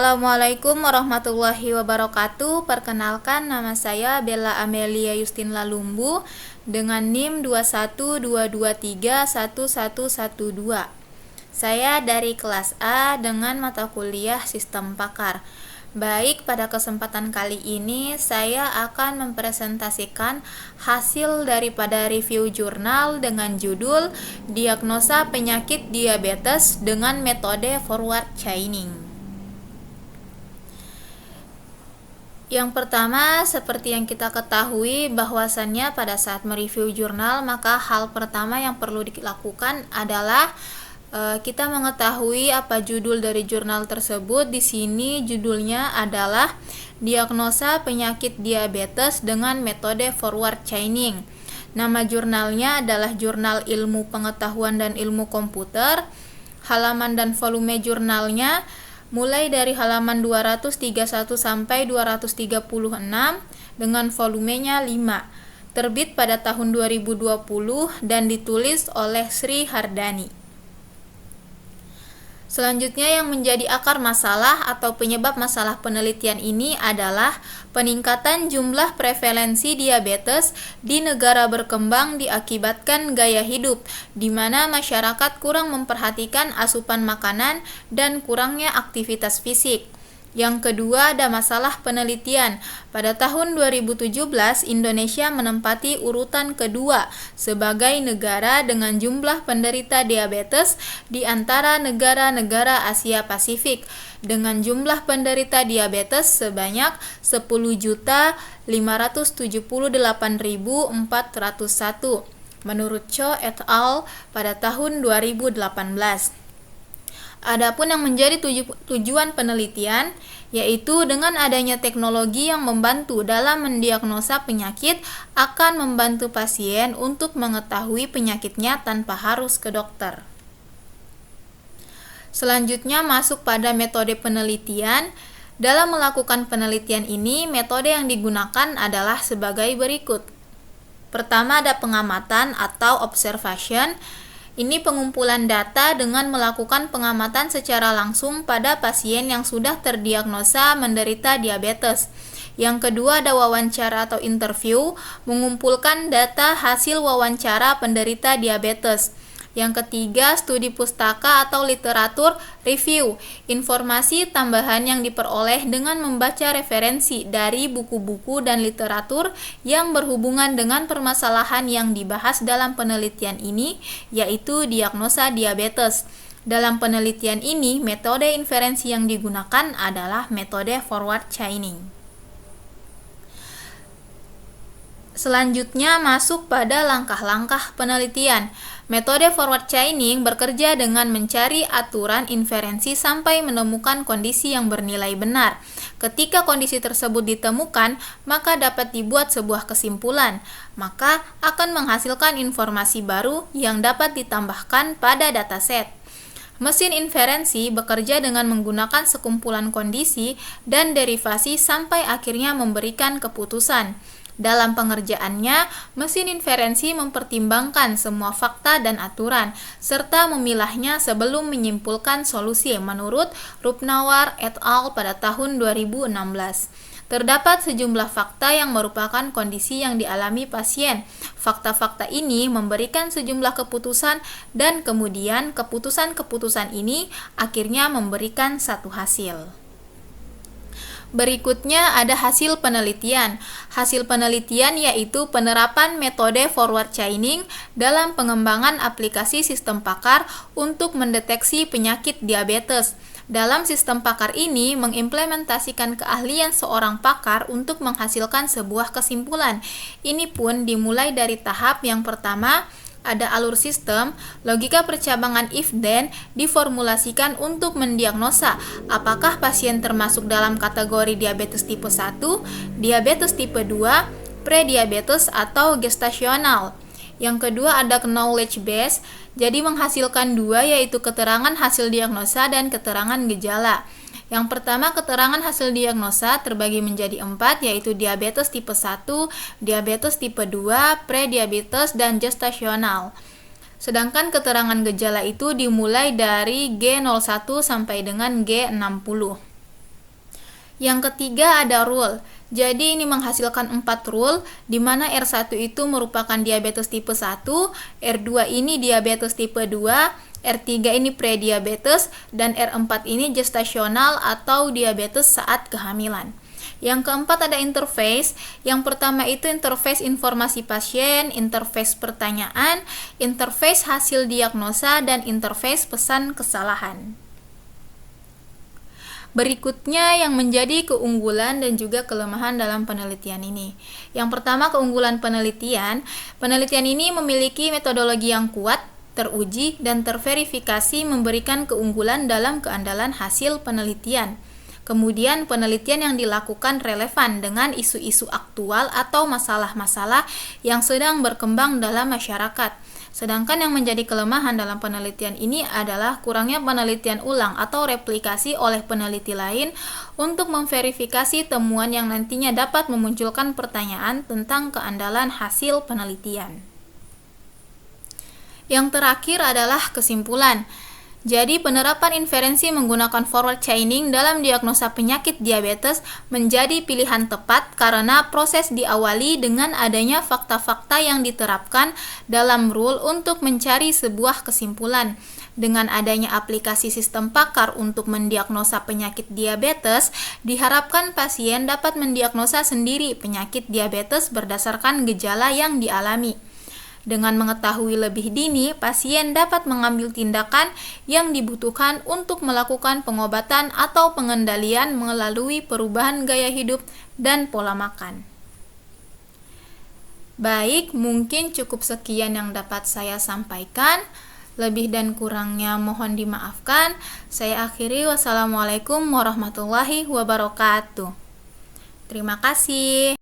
Assalamualaikum warahmatullahi wabarakatuh. Perkenalkan, nama saya Bella Amelia Yustin Lalumbu dengan NIM 212231112. Saya dari kelas A dengan mata kuliah Sistem Pakar. Baik, pada kesempatan kali ini saya akan mempresentasikan hasil daripada review jurnal dengan judul Diagnosa Penyakit Diabetes dengan Metode Forward Chaining. Yang pertama, seperti yang kita ketahui bahwasannya pada saat mereview jurnal, maka hal pertama yang perlu dilakukan adalah kita mengetahui apa judul dari jurnal tersebut. Di sini judulnya adalah Diagnosa Penyakit Diabetes dengan Metode Forward Chaining. Nama jurnalnya adalah Jurnal Ilmu Pengetahuan dan Ilmu Komputer. Halaman dan volume jurnalnya mulai dari halaman 231 sampai 236 dengan volumenya 5. Terbit pada tahun 2020 dan ditulis oleh Sri Hardani. Selanjutnya, yang menjadi akar masalah atau penyebab masalah penelitian ini adalah peningkatan jumlah prevalensi diabetes di negara berkembang diakibatkan gaya hidup, di mana masyarakat kurang memperhatikan asupan makanan dan kurangnya aktivitas fisik. Yang kedua, ada masalah penelitian. Pada tahun 2017, Indonesia menempati urutan kedua sebagai negara dengan jumlah penderita diabetes di antara negara-negara Asia Pasifik, dengan jumlah penderita diabetes sebanyak 10.578.401 menurut Cho et al. Pada tahun 2018. Adapun yang menjadi tujuan penelitian, yaitu dengan adanya teknologi yang membantu dalam mendiagnosa penyakit akan membantu pasien untuk mengetahui penyakitnya tanpa harus ke dokter. Selanjutnya masuk pada metode penelitian. Dalam melakukan penelitian ini, metode yang digunakan adalah sebagai berikut. Pertama, ada pengamatan atau observation. Ini pengumpulan data dengan melakukan pengamatan secara langsung pada pasien yang sudah terdiagnosa menderita diabetes. Yang kedua, ada wawancara atau interview, mengumpulkan data hasil wawancara penderita diabetes. Yang ketiga, studi pustaka atau literatur review, informasi tambahan yang diperoleh dengan membaca referensi dari buku-buku dan literatur yang berhubungan dengan permasalahan yang dibahas dalam penelitian ini, yaitu diagnosa diabetes. Dalam penelitian ini, metode inferensi yang digunakan adalah metode forward chaining. Selanjutnya masuk pada langkah-langkah penelitian. Metode forward chaining bekerja dengan mencari aturan inferensi sampai menemukan kondisi yang bernilai benar. Ketika kondisi tersebut ditemukan, maka dapat dibuat sebuah kesimpulan, maka akan menghasilkan informasi baru yang dapat ditambahkan pada dataset. Mesin inferensi bekerja dengan menggunakan sekumpulan kondisi dan derivasi sampai akhirnya memberikan keputusan. Dalam pengerjaannya, mesin inferensi mempertimbangkan semua fakta dan aturan, serta memilahnya sebelum menyimpulkan solusi menurut Rupnawar et al. Pada tahun 2016. Terdapat sejumlah fakta yang merupakan kondisi yang dialami pasien. Fakta-fakta ini memberikan sejumlah keputusan dan kemudian keputusan-keputusan ini akhirnya memberikan satu hasil. Berikutnya ada hasil penelitian. Hasil penelitian yaitu penerapan metode forward chaining dalam pengembangan aplikasi sistem pakar untuk mendeteksi penyakit diabetes. Dalam sistem pakar ini mengimplementasikan keahlian seorang pakar untuk menghasilkan sebuah kesimpulan. Ini pun dimulai dari tahap yang pertama, ada alur sistem, logika percabangan if-then diformulasikan untuk mendiagnosa apakah pasien termasuk dalam kategori diabetes tipe 1, diabetes tipe 2, prediabetes atau gestasional. Yang kedua ada knowledge base, jadi menghasilkan dua, yaitu keterangan hasil diagnosa dan keterangan gejala. Yang pertama, keterangan hasil diagnosa terbagi menjadi 4, yaitu diabetes tipe 1, diabetes tipe 2, prediabetes, dan gestasional. Sedangkan keterangan gejala itu dimulai dari G01 sampai dengan G60. Yang ketiga ada rule. Jadi ini menghasilkan 4 rule, di mana R1 itu merupakan diabetes tipe 1, R2 ini diabetes tipe 2, R3 ini prediabetes, dan R4 ini gestasional atau diabetes saat kehamilan. Yang keempat ada interface. Yang pertama itu interface informasi pasien, interface pertanyaan, interface hasil diagnosa, dan interface pesan kesalahan. Berikutnya yang menjadi keunggulan dan juga kelemahan dalam penelitian ini. Yang pertama, keunggulan penelitian. Penelitian ini memiliki metodologi yang kuat, teruji, dan terverifikasi, memberikan keunggulan dalam keandalan hasil penelitian. Kemudian penelitian yang dilakukan relevan dengan isu-isu aktual atau masalah-masalah yang sedang berkembang dalam masyarakat. Sedangkan yang menjadi kelemahan dalam penelitian ini adalah kurangnya penelitian ulang atau replikasi oleh peneliti lain untuk memverifikasi temuan yang nantinya dapat memunculkan pertanyaan tentang keandalan hasil penelitian. Yang terakhir adalah kesimpulan. Jadi, penerapan inferensi menggunakan forward chaining dalam diagnosa penyakit diabetes menjadi pilihan tepat karena proses diawali dengan adanya fakta-fakta yang diterapkan dalam rule untuk mencari sebuah kesimpulan. Dengan adanya aplikasi sistem pakar untuk mendiagnosa penyakit diabetes, diharapkan pasien dapat mendiagnosa sendiri penyakit diabetes berdasarkan gejala yang dialami. Dengan mengetahui lebih dini, pasien dapat mengambil tindakan yang dibutuhkan untuk melakukan pengobatan atau pengendalian melalui perubahan gaya hidup dan pola makan. Baik, mungkin cukup sekian yang dapat saya sampaikan. Lebih dan kurangnya mohon dimaafkan. Saya akhiri, wassalamualaikum warahmatullahi wabarakatuh. Terima kasih.